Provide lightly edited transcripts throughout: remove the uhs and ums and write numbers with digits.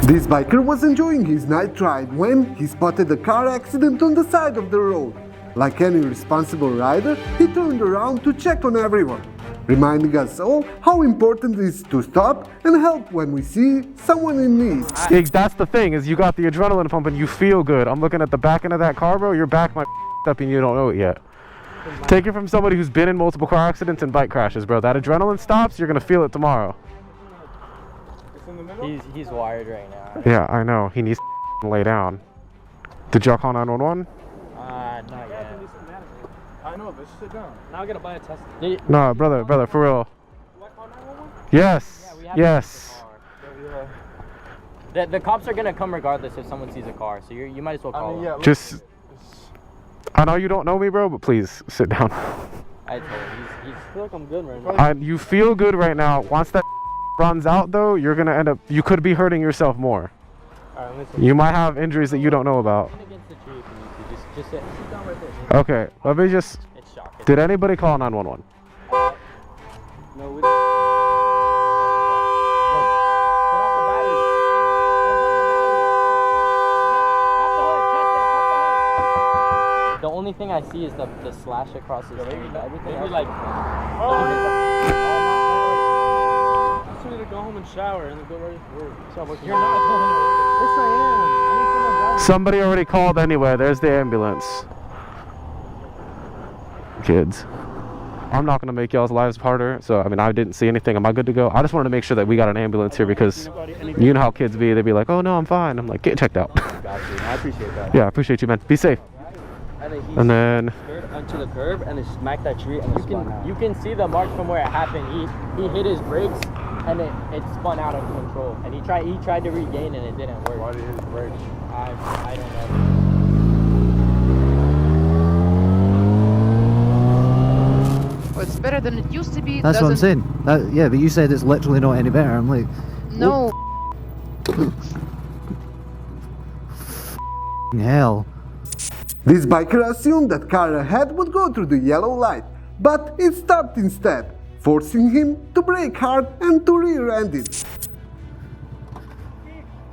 This biker was enjoying his night ride when he spotted a car accident on the side of the road. Like any responsible rider, he turned around to check on everyone, reminding us all how important it is to stop and help when we see someone in need. That's the thing, is you got the adrenaline pumping, you feel good. I'm looking at the back end of that car, bro, your back might up and you don't know it yet. Take it from somebody who's been in multiple car accidents and bike crashes, bro. That adrenaline stops, you're gonna feel it tomorrow. He's wired right now. Yeah, I know. He needs to lay down. Did y'all call 911? Not yet. I know, but sit down. Now I gotta buy a Tesla. No, brother, for real. Do I call 911? Yes, Yeah, we have yes. The cops are gonna come regardless if someone sees a car, so you might as well call them. Just, I know you don't know me, bro, but please sit down. I told him, I feel like I'm good right now. You feel good right now. Once that runs out, though, you're gonna end up. You could be hurting yourself more. Alright, listen. You might have injuries that you don't know about. Against the tree if you need to. Just sit down right there. Okay, let me just. It's shocking. Did anybody call 911? No, we The only thing I see is the slash across his face. Everything else, like, I need to go home and shower and then go right to work. you're not going to work. Yes, I am. I need someone driving. Somebody already called anyway. There's the ambulance. Kids. I'm not gonna make y'all's lives harder. So I mean, I didn't see anything. Am I good to go? I just wanted to make sure that we got an ambulance here because you know how kids be. They'd be like, "Oh no, I'm fine." I'm like, "Get checked out." I appreciate that. Yeah, I appreciate you, man. Be safe. And then Onto the curb and it smacked that tree and you can see the mark from where it happened. He hit his brakes and it spun out of control. And he tried to regain and it didn't work. Why did he hit his brakes? I don't know. Oh, it's better than it used to be. That's what I'm saying. Yeah, but you said it's literally not any better. I'm like, No. hell. This biker assumed that car ahead would go through the yellow light, but it stopped instead, forcing him to brake hard and to rear-end it.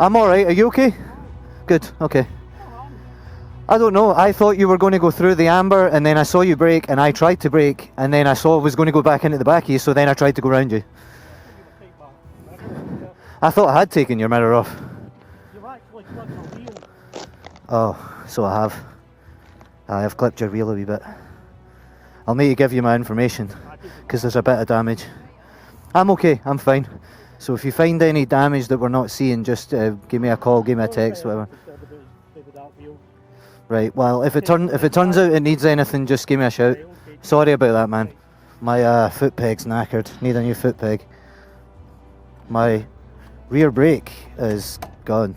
I'm alright, are you okay? Good, okay. I don't know, I thought you were going to go through the amber and then I saw you brake and I tried to brake and then I saw I was going to go back into the back of you, so then I tried to go round you. I thought I had taken your mirror off. Oh, so I have. I have clipped your wheel a wee bit. I'll need to give you my information because there's a bit of damage. I'm okay, I'm fine. So if you find any damage that we're not seeing, just give me a call, give me a text, whatever. Right, well, if it turns out it needs anything, just give me a shout. Sorry about that, man. My foot peg's knackered, need a new foot peg. My rear brake is gone.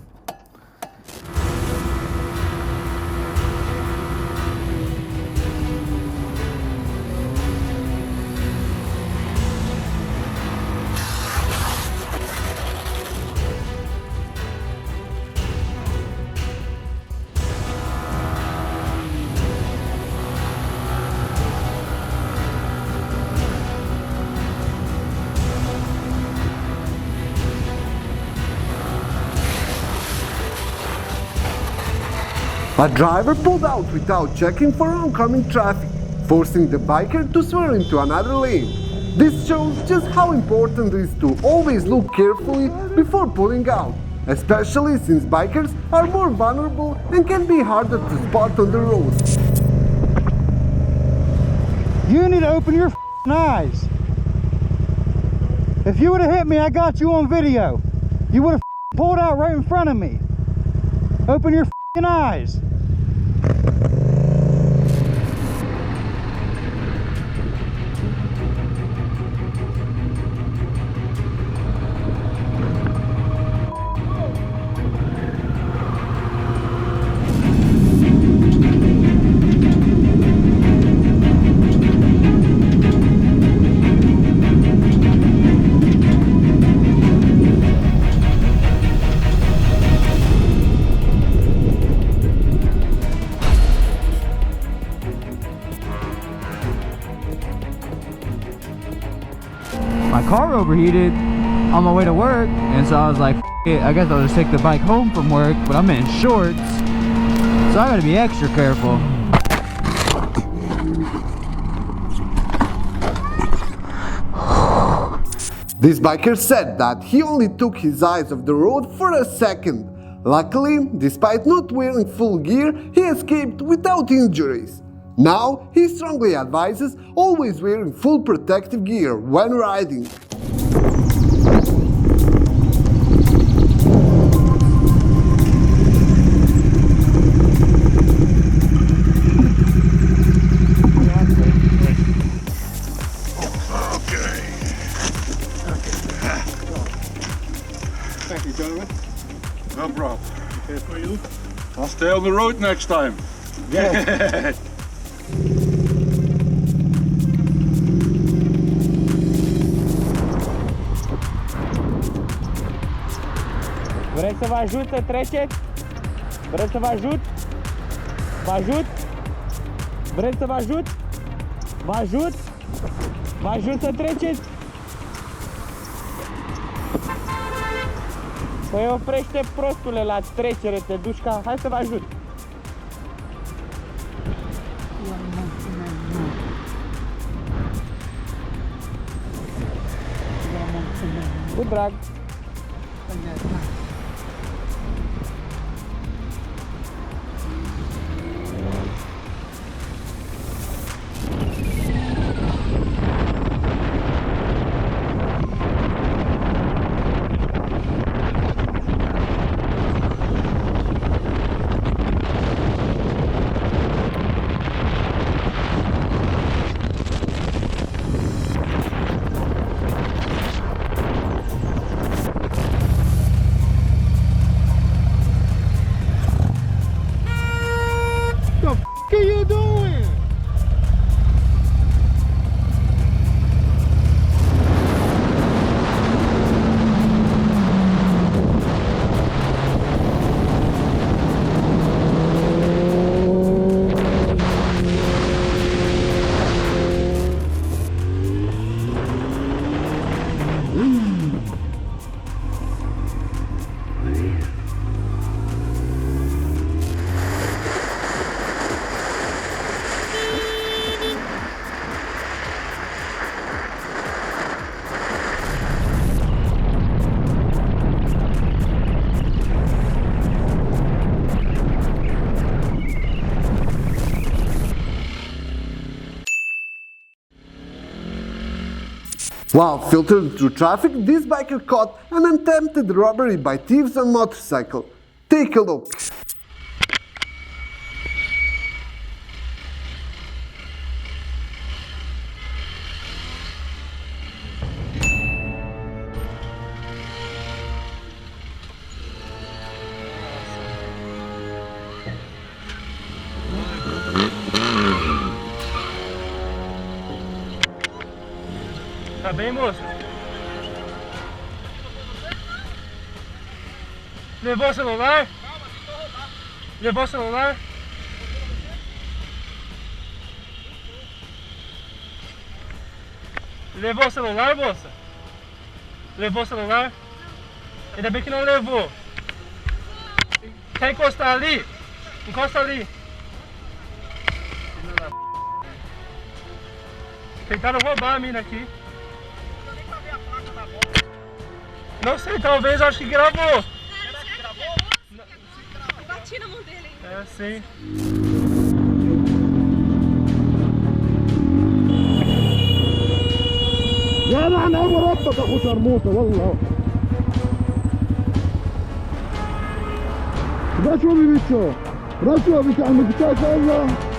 A driver pulled out without checking for oncoming traffic, forcing the biker to swerve into another lane. This shows just how important it is to always look carefully before pulling out, especially since bikers are more vulnerable and can be harder to spot on the roads. You need to open your eyes. If you would have hit me, I got you on video. You would have pulled out right in front of me. Open your eyes. My car overheated on my way to work, and so I was like, it, I guess I'll just take the bike home from work, but I'm in shorts, so I gotta be extra careful. This biker said that he only took his eyes off the road for a second. Luckily, despite not wearing full gear, he escaped without injuries. Now, he strongly advises always wearing full protective gear when riding. Thank you, gentlemen. No problem. Okay for you? I'll stay on the road next time. Yeah. Vreți să vă ajut să treceți? Vreți să vă ajut? Vă ajut? Vreți să vă ajut? Vă ajut? Vă ajut să treceți? Păi oprește, prostule, la trecere, te duci ca... Hai să vă ajut! Cu drag! What are you doing? While filtering through traffic, this biker caught an attempted robbery by thieves on motorcycle. Take a look. Tá bem, moço? Levou o celular? Levou o celular? Levou o celular, moça? Levou o celular? Ainda bem que não levou. Quer encostar ali? Encosta ali. Tentaram roubar a mina aqui. Não sei, talvez, acho que gravou. Será que gravou? Eu bati na mão dele ainda. É, sim. يا لعن ابو ربك اخو شرموطه والله. ده شو بيبيتشو؟ رشوه بتاع المكتاش والله.